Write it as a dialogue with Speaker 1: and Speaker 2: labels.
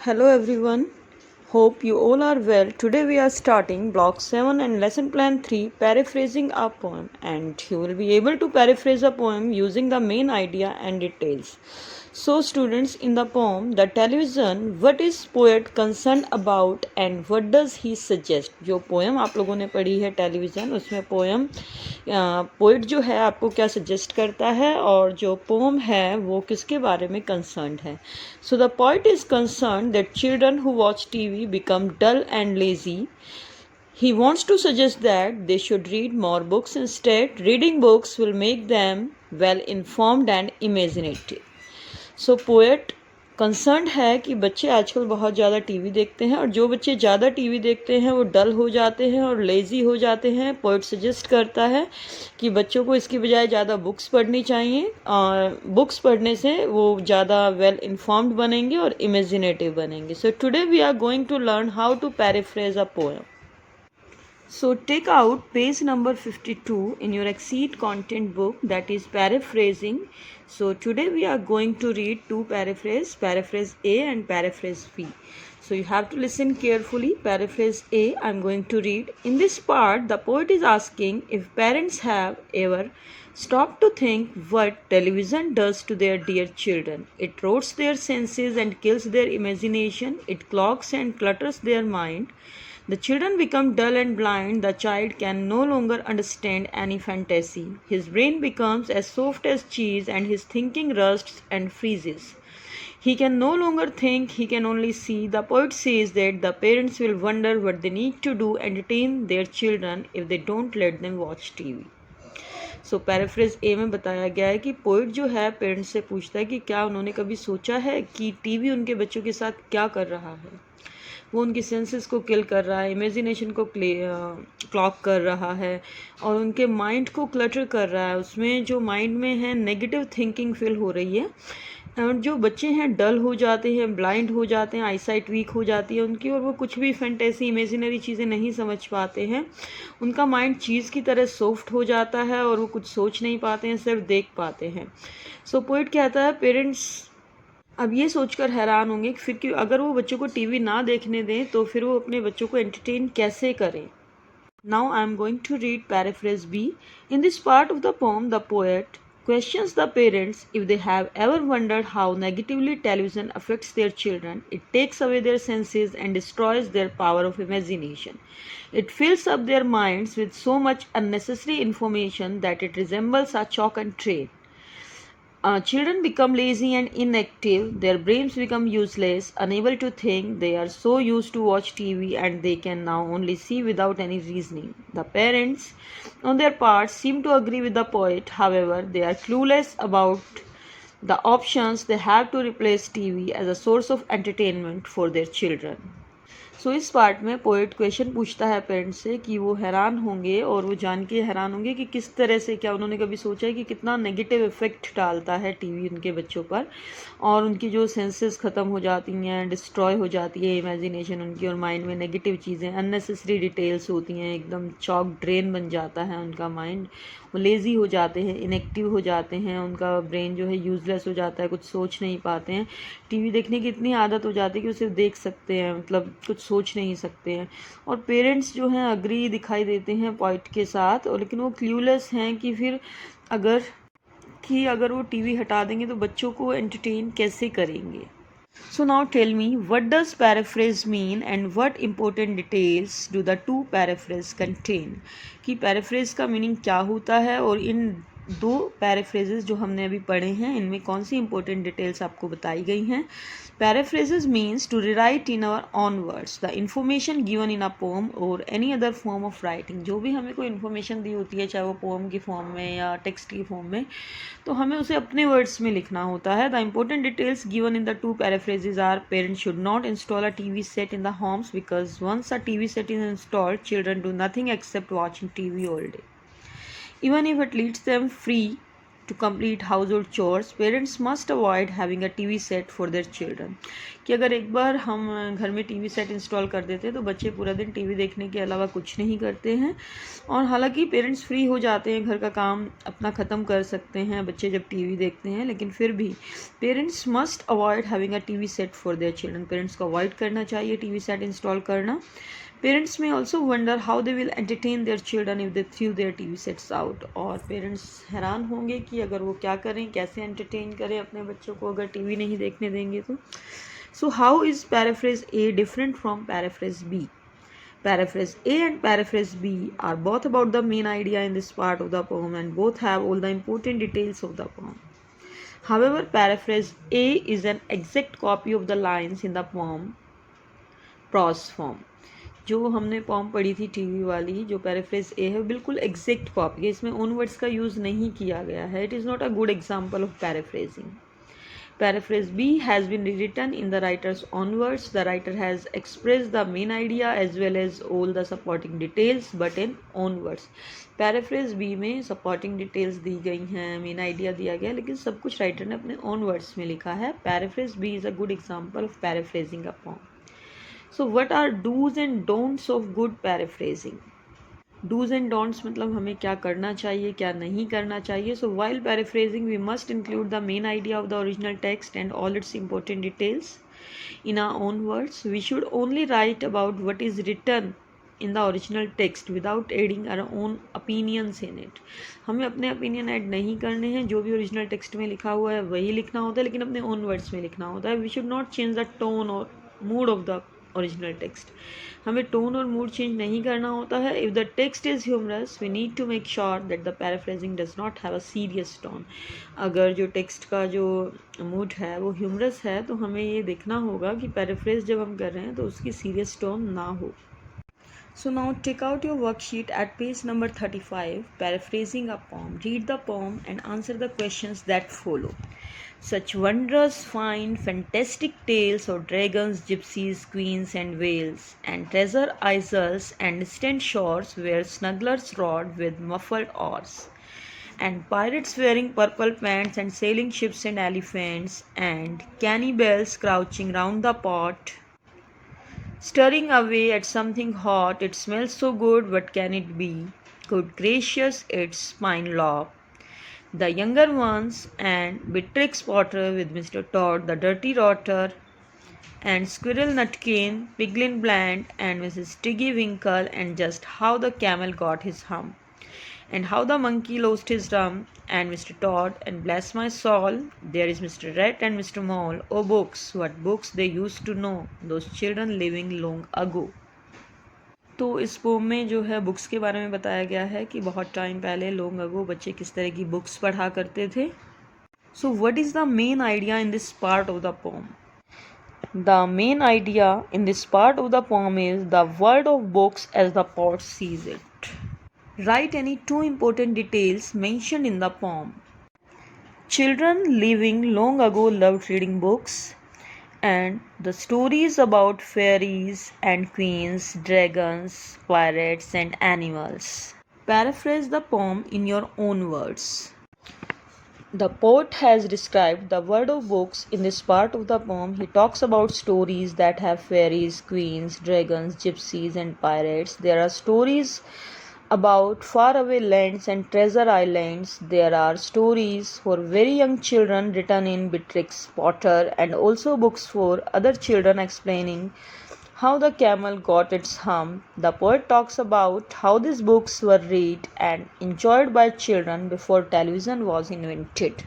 Speaker 1: Hello everyone. Hope you all are well. Today we are starting block 7 and lesson plan 3, paraphrasing a poem, and you will be able to paraphrase a poem using the main idea and details. So students, in the poem The Television, what is poet concerned about and what does he suggest? जो poem आप लोगों ने पढ़ी है television, उसमें poet जो है आपको क्या सजेस्ट करता है और जो पोम है वो किसके बारे में कंसर्न है. So the poet is concern that children who watch TV become dull and lazy. He wants to suggest that they should read more books instead. Reading books will make them well informed and imaginative. So poet concern है कि बच्चे आजकल बहुत ज़्यादा TV देखते हैं और जो बच्चे ज़्यादा टीवी देखते हैं वो डल हो जाते हैं और लेज़ी हो जाते हैं. पोएट सजेस्ट करता है कि बच्चों को इसकी बजाय ज़्यादा बुक्स पढ़नी चाहिए और बुक्स पढ़ने से वो ज़्यादा वेल इन्फॉर्म्ड बनेंगे और इमेजिनेटिव बनेंगे. So today we are going to learn how to paraphrase a poem. So take out page number 52 in your Exceed content book, that is paraphrasing. So today we are going to read two paraphrase A and paraphrase B. So you have to listen carefully. Paraphrase A I am going to read. In this part the poet is asking if parents have ever stopped to think what television does to their dear children. It rots their senses and kills their imagination. It clogs and clutters their mind. The children become dull and blind. The child can no longer understand any fantasy. His brain becomes as soft as cheese and his thinking rusts and freezes. He can no longer think, he can only see. The poet says that the parents will wonder what they need to do entertain their children if they don't let them watch TV. So paraphrase ए में बताया गया है कि poet जो है parents से पूछता है कि क्या उन्होंने कभी सोचा है कि टीवी उनके बच्चों के साथ क्या कर रहा है. वो उनकी सेंसेस को किल कर रहा है, इमेजिनेशन को क्लॉक कर रहा है और उनके माइंड को क्लटर कर रहा है. उसमें जो माइंड में है नेगेटिव थिंकिंग फिल हो रही है और जो बच्चे हैं डल हो जाते हैं, ब्लाइंड हो जाते हैं, आईसाइट वीक हो जाती है उनकी और वो कुछ भी फैंटेसी इमेजिनरी चीज़ें नहीं समझ पाते हैं. उनका माइंड चीज़ की तरह सॉफ्ट हो जाता है और वो कुछ सोच नहीं पाते हैं, सिर्फ देख पाते हैं. सो पोइट कहता है पेरेंट्स अब ये सोचकर हैरान होंगे कि फिर अगर वो बच्चों को टीवी ना देखने दें तो फिर वो अपने बच्चों को एंटरटेन कैसे करें. Now I am going to read paraphrase B. In this part of the poem the poet questions the parents if they have ever wondered how negatively television affects their children. It takes away their senses and destroys their power of imagination. It fills up their minds with so much unnecessary information that it resembles a chalk and tray. Children become lazy and inactive. Their brains become useless, unable to think. They are so used to watch TV and they can now only see without any reasoning. The parents, on their part, seem to agree with the poet. However, they are clueless about the options they have to replace TV as a source of entertainment for their children. सो इस part में poet question पूछता है parents से कि वो हैरान होंगे और वो जान के हैरान होंगे कि किस तरह से क्या उन्होंने कभी सोचा है कि कितना नेगेटिव इफेक्ट डालता है टीवी उनके बच्चों पर और उनकी जो सेंसेस ख़त्म हो जाती हैं, डिस्ट्रॉय हो जाती है इमेजिनेशन उनकी और माइंड में नेगेटिव चीज़ें, अननेसेसरी डिटेल्स होती हैं, एकदम चॉक ड्रेन बन जाता है उनका माइंड. वो लेज़ी हो जाते हैं, इनएक्टिव हो जाते हैं, उनका ब्रेन जो है यूज़लेस हो जाता है, कुछ सोच नहीं पाते हैं. टीवी देखने की इतनी आदत हो जाती है कि वो सिर्फ देख सकते हैं, मतलब कुछ सोच नहीं सकते हैं. और पेरेंट्स जो हैं अग्री दिखाई देते हैं पॉइंट के साथ और लेकिन वो क्लूलेस हैं कि फिर अगर वो टीवी हटा देंगे तो बच्चों को एंटरटेन कैसे करेंगे. So now tell me, what does paraphrase mean and what important details do the two paraphrase contain? कि paraphrase का मीनिंग क्या होता है और इन दो पैराफ्रेजेस जो हमने अभी पढ़े हैं इनमें कौन सी इंपॉर्टेंट डिटेल्स आपको बताई गई हैं. Paraphrases means to rewrite in our own words the information given in a poem और any other form of writing. जो भी हमें कोई इन्फॉर्मेशन दी होती है चाहे वो पोम की फॉर्म में या टेक्स्ट की फॉर्म में तो हमें उसे अपने वर्ड्स में लिखना होता है. The important details given in the two paraphrases are parents should not install a TV set in the homes because once a TV set is installed children do nothing except watching TV all day. Even if it leads them free to complete household chores, parents must avoid having a TV set for their children. कि अगर एक बार हम घर में TV set install कर देते हैं तो बच्चे पूरा दिन टीवी देखने के अलावा कुछ नहीं करते हैं, और हालांकि पेरेंट्स फ्री हो जाते हैं, घर का काम अपना ख़त्म कर सकते हैं बच्चे जब टीवी देखते हैं, लेकिन फिर भी parents must avoid having a TV set for their children. Parents को अवॉइड करना चाहिए टीवी सेट इंस्टॉल करना. Parents may also wonder how they will entertain their children if they threw their TV sets out. और parents हैरान होंगे कि अगर वो क्या करें, कैसे एंटरटेन करें अपने बच्चों को अगर टीवी नहीं देखने देंगे तो. So how is paraphrase A different from paraphrase B? Paraphrase A and paraphrase B are both about the main idea in this part of the poem, and both have all the important details of the poem. However, paraphrase A is an exact copy of the lines in the poem prose form. जो हमने पॉम पढ़ी थी TV वाली, जो paraphrase ए है, बिल्कुल exact copy है, इसमें ओन वर्ड्स का यूज़ नहीं किया गया है. It is not a good example of paraphrasing. Paraphrase B has been rewritten in the writer's own words. The writer has expressed the main idea as well as all the supporting details, but in own words. Paraphrase B में supporting details दी गई हैं, main idea दिया गया, लेकिन सब कुछ writer ने अपने own words में लिखा है. Paraphrase B is a good example of paraphrasing a poem. So what are do's and don'ts of good paraphrasing? Do's and don'ts मतलब हमें क्या करना चाहिए, क्या नहीं करना चाहिए. So while paraphrasing we must include the main idea of the original text and all its important details in our own words. We should only write about what is written in the original text without adding our own opinions in it. हमें अपने opinion add नहीं करने हैं, जो भी original text में लिखा हुआ है वही लिखना होता है, लेकिन अपने own words में लिखना होता है. We should not change the tone or mood of the original text. हमें टोन और मूड चेंज नहीं करना होता है. If the text is humorous we need to make sure that the paraphrasing does not have a serious tone. अगर जो text का जो मूड है वो ह्यूमरस है तो हमें ये देखना होगा कि पैराफ्रेज जब हम कर रहे हैं तो उसकी सीरियस टोन ना हो. So now take out your worksheet at page number 35, paraphrasing a poem. Read the poem and answer the questions that follow. Such wondrous, fine, fantastic tales of dragons, gypsies, queens and whales, and treasure isles and distant shores where smugglers rode with muffled oars, and pirates wearing purple pants and sailing ships and elephants, and cannibals crouching round the pot, stirring away at something hot. It smells so good, what can it be? Good gracious, it's Pine Lop. The younger ones, and Beatrix Potter with Mr. Todd, the dirty rotter, and Squirrel Nutkin, Piglin Bland, and Mrs. Tiggy Winkle, and just how the camel got his hump, and how the monkey lost his rump, and Mr. Todd, and bless my soul, there is Mr. Rat and Mr. Mole. Oh books, what books they used to know, those children living long ago. तो इस pome में जो है books के बारे में बताया गया है कि बहुत टाइम पहले लोग अगो बच्चे किस तरह की बुक्स पढ़ा करते थे. So what is the main idea in this part of the pome? The main idea in this part of the poem is the world of books as the poet sees it. Write any two important details mentioned in the poem. Children living long ago loved reading books, and the stories about fairies and queens, dragons, pirates, and animals. Paraphrase the poem in your own words. The poet has described the world of books in this part of the poem. He talks about stories that have fairies, queens, dragons, gypsies, and pirates. There are stories about faraway lands and treasure islands. There are stories for very young children written in Beatrix Potter, and also books for other children explaining how the camel got its hump. The poet talks about how these books were read and enjoyed by children before television was invented.